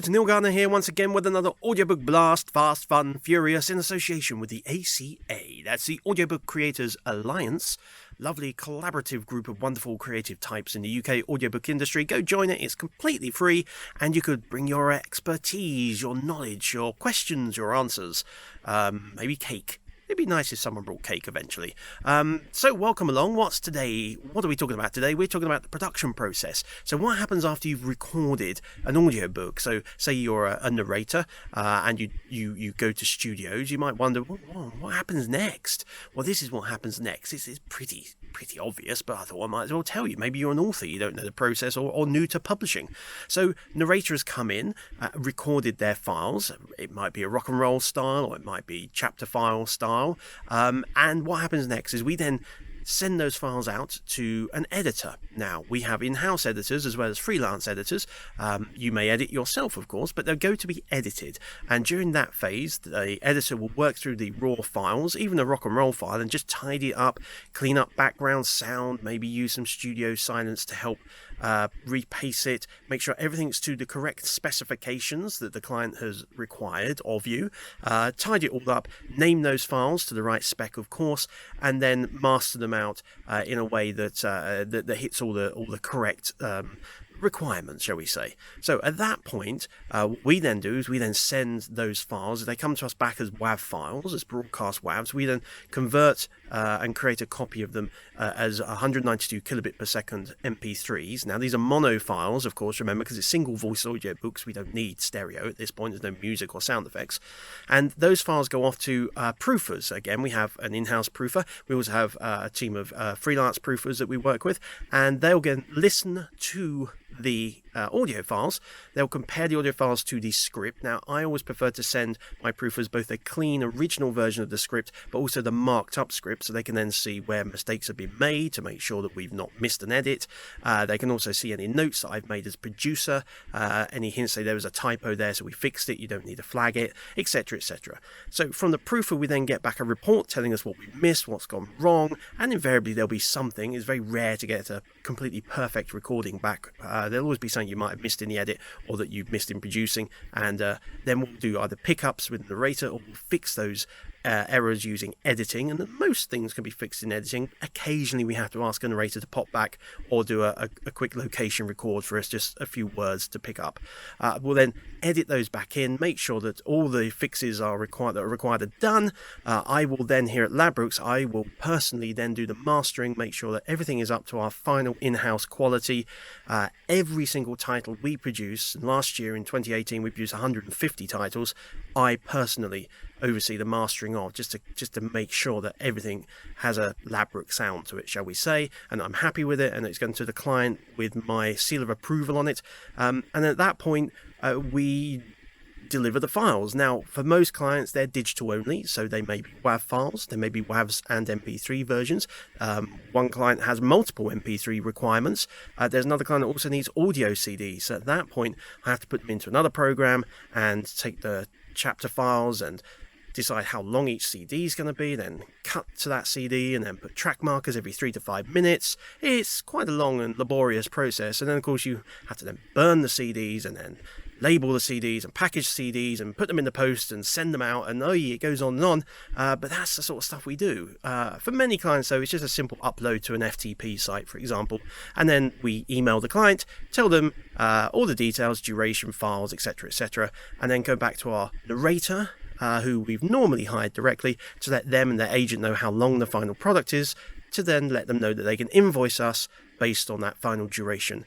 it's Neil Gardner here once again with another Audiobook Blast, fast, fun, furious, in association with the ACA. That's the Audiobook Creators Alliance. Lovely collaborative group of wonderful creative types in the UK audiobook industry. Go join it, it's completely free, and you could bring your expertise, your knowledge, your questions, your answers, maybe cake. It'd be nice if someone brought cake eventually. So welcome along. What are we talking about today? We're talking about the production process. So what happens after you've recorded an audiobook? So say you're a narrator and you go to studios, you might wonder, what happens next? Well, this is what happens next. This is pretty obvious, but I thought I might as well tell you. Maybe you're an author, you don't know the process, or new to publishing. So narrators come in, recorded their files. It might be a rock and roll style, or it might be chapter file style. And what happens next is we then send those files out to an editor. Now, we have in-house editors as well as freelance editors. You may edit yourself, of course, but they're going to be edited. And during that phase, the editor will work through the raw files, even a rock and roll file, and just tidy it up, clean up background sound, maybe use some studio silence to help repace it, make sure everything's to the correct specifications that the client has required of you, tidy it all up, name those files to the right spec, of course, and then master them out in a way that that hits all the correct requirements, shall we say. So at that point, what we then do is we then send those files. They come to us back as WAV files, as broadcast WAVs. We then convert and create a copy of them as 192 kilobit per second MP3s. Now, these are mono files, of course, remember, because it's single voice audiobooks. We don't need stereo at this point. There's no music or sound effects. And those files go off to proofers. Again, we have an in-house proofer. We also have a team of freelance proofers that we work with, and they'll again listen to the audio files. They'll compare the audio files to the script. Now, I always prefer to send my proofers both a clean original version of the script, but also the marked up script, so they can then see where mistakes have been made to make sure that we've not missed an edit. They can also see any notes that I've made as producer, any hints, say there was a typo there, so we fixed it, you don't need to flag it, etc, etc. So from the proofer, we then get back a report telling us what we've missed, what's gone wrong, and invariably there'll be something. It's very rare to get a completely perfect recording back. There'll always be something you might have missed in the edit or that you've missed in producing, and then we'll do either pickups with the narrator or we'll fix those errors using editing, and most things can be fixed in editing. Occasionally we have to ask a narrator to pop back or do a quick location record for us, just a few words to pick up. We'll then edit those back in, make sure that all the fixes that are required are done. I will then, here at Ladbroke's, I will personally then do the mastering, make sure that everything is up to our final in-house quality. Every single title we produce, and last year in 2018 we produced 150 titles, I personally oversee the mastering of, just to make sure that everything has a Ladbroke sound to it, shall we say, and I'm happy with it, and it's going to the client with my seal of approval on it, and at that point we deliver the files. Now, for most clients, they're digital only, so they may be WAV files, they may be WAVs and MP3 versions. One client has multiple MP3 requirements. There's another client that also needs audio CDs. So at that point, I have to put them into another program and take the chapter files and decide how long each CD is going to be, then cut to that CD and then put track markers every 3 to 5 minutes. It's quite a long and laborious process, and then of course you have to then burn the CDs and then label the CDs and package CDs and put them in the post and send them out, and it goes on and on. But that's the sort of stuff we do. For many clients, though, it's just a simple upload to an FTP site, for example, and then we email the client, tell them all the details, duration, files, etc, and then go back to our narrator, who we've normally hired directly, to let them and their agent know how long the final product is, to then let them know that they can invoice us based on that final duration.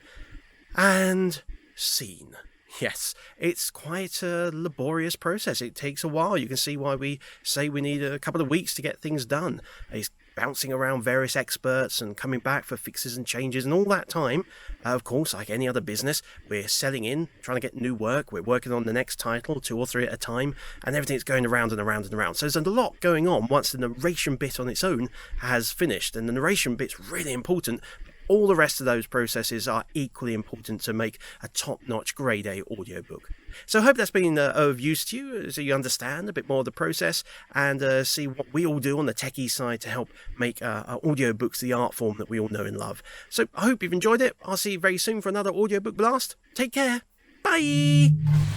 And scene. Yes, it's quite a laborious process. It takes a while. You can see why we say we need a couple of weeks to get things done. It's bouncing around various experts and coming back for fixes and changes, and all that time, of course, like any other business, we're selling in, trying to get new work, we're working on the next title, 2 or 3 at a time, and everything's going around and around and around. So there's a lot going on once the narration bit on its own has finished, and the narration bit's really important. All the rest of those processes are equally important to make a top-notch grade A audiobook. So I hope that's been of use to you, so you understand a bit more of the process and see what we all do on the techie side to help make audiobooks the art form that we all know and love. So I hope you've enjoyed it. I'll see you very soon for another Audiobook Blast. Take care. Bye!